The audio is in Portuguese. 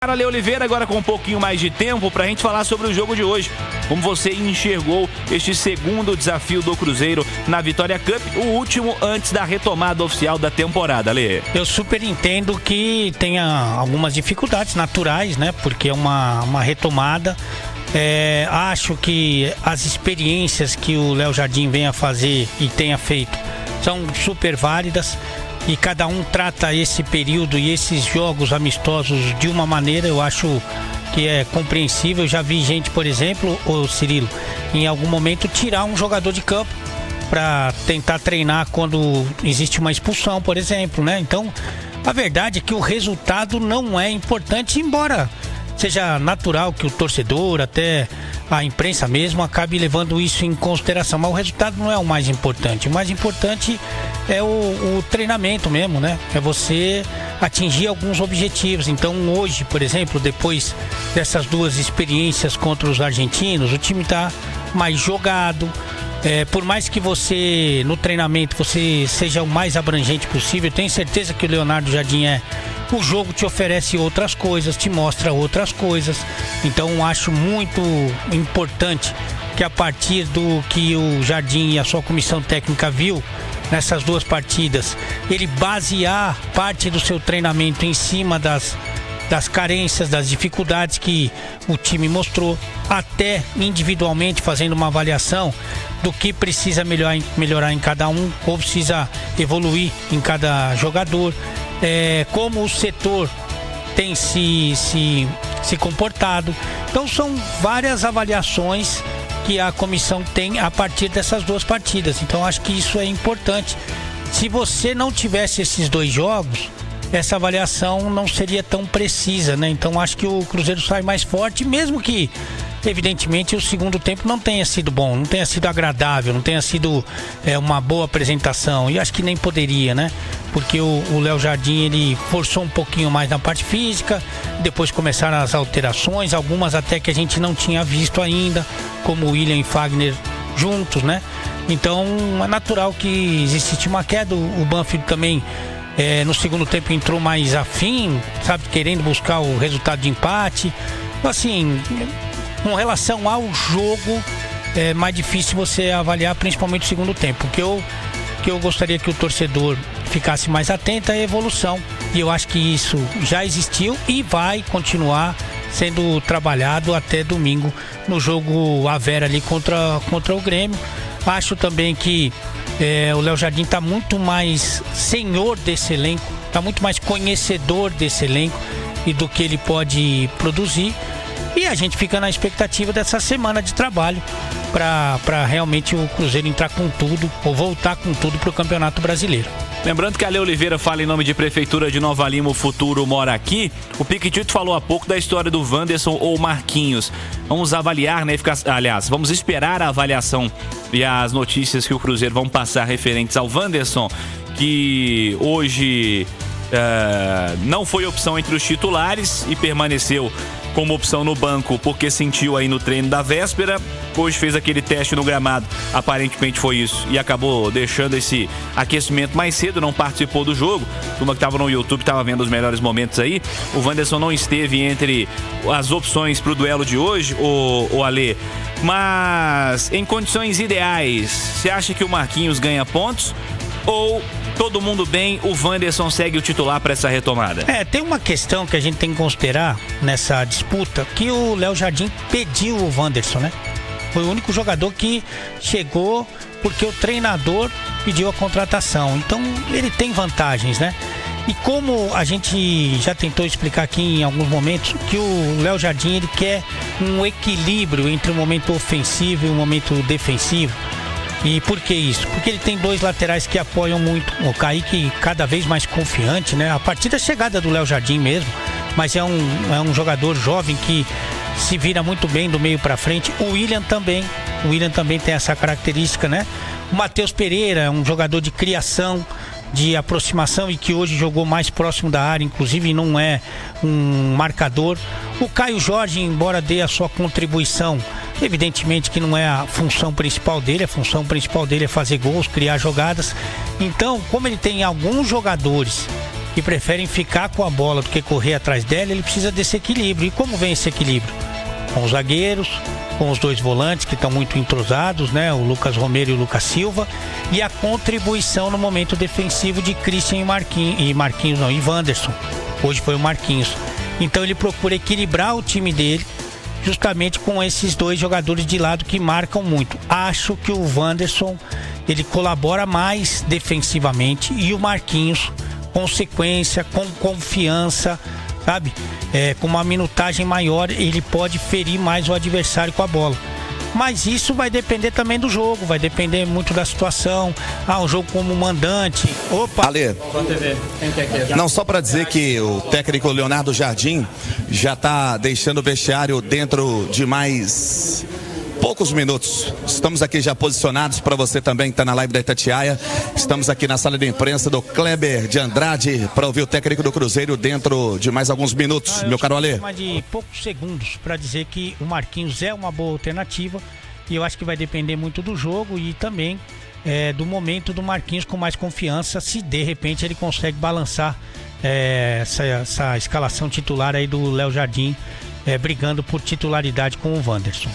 Ale Oliveira, agora com um pouquinho mais de tempo para a gente falar sobre o jogo de hoje. Como você enxergou este segundo desafio do Cruzeiro na Vitória Cup, o último antes da retomada oficial da temporada, Ale? Eu super entendo que tenha algumas dificuldades naturais, né? Porque é uma retomada. Acho que as experiências que o Léo Jardim venha fazer e tenha feito são super válidas. E cada um trata esse período e esses jogos amistosos de uma maneira, eu acho que é compreensível. Eu já vi gente, por exemplo, o Cirilo, em algum momento tirar um jogador de campo para tentar treinar quando existe uma expulsão, por exemplo, né? Então, a verdade é que o resultado não é importante, embora seja natural que o torcedor, até a imprensa mesmo, acabe levando isso em consideração, mas o resultado não é o mais importante. O mais importante é o treinamento mesmo, né? É você atingir alguns objetivos. Então hoje, por exemplo, depois dessas duas experiências contra os argentinos, o time está mais jogado. Por mais que você, no treinamento, você seja o mais abrangente possível, eu tenho certeza que o Leonardo Jardim o jogo te oferece outras coisas, te mostra outras coisas. Então acho muito importante que a partir do que o Jardim e a sua comissão técnica viu nessas duas partidas, ele basear parte do seu treinamento em cima das carências, das dificuldades que o time mostrou, até individualmente fazendo uma avaliação do que precisa melhorar em cada um, ou precisa evoluir em cada jogador, como o setor tem se comportado. Então são várias avaliações que a comissão tem a partir dessas duas partidas. Então acho que isso é importante. Se você não tivesse esses dois jogos, essa avaliação não seria tão precisa, né? Então acho que o Cruzeiro sai mais forte, mesmo que evidentemente o segundo tempo não tenha sido bom, não tenha sido agradável, não tenha sido uma boa apresentação, e acho que nem poderia, né? Porque o Léo Jardim, ele forçou um pouquinho mais na parte física, depois começaram as alterações, algumas até que a gente não tinha visto ainda, como o William e Fagner juntos, né? Então é natural que existisse uma queda. O Banfield também no segundo tempo entrou mais afim, sabe, querendo buscar o resultado de empate. Assim, com relação ao jogo, é mais difícil você avaliar, principalmente o segundo tempo. O que eu gostaria que o torcedor ficasse mais atento é a evolução. E eu acho que isso já existiu e vai continuar sendo trabalhado até domingo no jogo à Vera ali contra o Grêmio. Acho também que o Léo Jardim está muito mais senhor desse elenco, está muito mais conhecedor desse elenco e do que ele pode produzir. E a gente fica na expectativa dessa semana de trabalho para realmente o Cruzeiro entrar com tudo, ou voltar com tudo para o Campeonato Brasileiro. Lembrando que a Ale Oliveira fala em nome de Prefeitura de Nova Lima, o futuro mora aqui. O Piquetito falou há pouco da história do Wanderson ou Marquinhos. Vamos avaliar, né? Vamos esperar a avaliação e as notícias que o Cruzeiro vão passar referentes ao Wanderson, que hoje não foi opção entre os titulares e permaneceu como opção no banco porque sentiu aí no treino da véspera. Hoje fez aquele teste no gramado, aparentemente foi isso, e acabou deixando esse aquecimento mais cedo, não participou do jogo. Turma que estava no YouTube estava vendo os melhores momentos aí. O Wanderson não esteve entre as opções para o duelo de hoje, o Ale, mas em condições ideais, você acha que o Marquinhos ganha pontos? Ou todo mundo bem, o Wanderson segue o titular para essa retomada? Tem uma questão que a gente tem que considerar nessa disputa, que o Léo Jardim pediu o Wanderson, né? Foi o único jogador que chegou porque o treinador pediu a contratação. Então ele tem vantagens, né? E como a gente já tentou explicar aqui em alguns momentos, que o Léo Jardim, ele quer um equilíbrio entre o momento ofensivo e o momento defensivo. E por que isso? Porque ele tem dois laterais que apoiam muito. O Kaique cada vez mais confiante, né? A partir da chegada do Léo Jardim mesmo, mas é um jogador jovem que se vira muito bem do meio para frente. O William também tem essa característica, né? O Matheus Pereira é um jogador de criação, de aproximação, e que hoje jogou mais próximo da área, inclusive não é um marcador. O Caio Jorge, embora dê a sua contribuição, evidentemente que não é a função principal dele. A função principal dele é fazer gols, criar jogadas. Então, como ele tem alguns jogadores que preferem ficar com a bola do que correr atrás dela. Ele precisa desse equilíbrio. E como vem esse equilíbrio? Com os zagueiros, com os dois volantes que estão muito entrosados, né? O Lucas Romero e o Lucas Silva, e a contribuição no momento defensivo de Christian e Wanderson. Hoje foi o Marquinhos. Então ele procura equilibrar o time dele justamente com esses dois jogadores de lado que marcam muito. Acho que o Wanderson, ele colabora mais defensivamente, e o Marquinhos com sequência, com confiança, sabe? Com uma minutagem maior, ele pode ferir mais o adversário com a bola. Mas isso vai depender também do jogo, vai depender muito da situação. Um jogo como mandante. Opa! Ale, não, só para dizer que o técnico Leonardo Jardim já está deixando o vestiário dentro de mais poucos minutos. Estamos aqui já posicionados para você também que está na live da Itatiaia. Estamos aqui na sala de imprensa do Kleber de Andrade para ouvir o técnico do Cruzeiro dentro de mais alguns minutos, meu caro Ale. Mais de poucos segundos para dizer que o Marquinhos é uma boa alternativa, e eu acho que vai depender muito do jogo e também do momento do Marquinhos com mais confiança, se de repente ele consegue balançar essa escalação titular aí do Léo Jardim, brigando por titularidade com o Wanderson.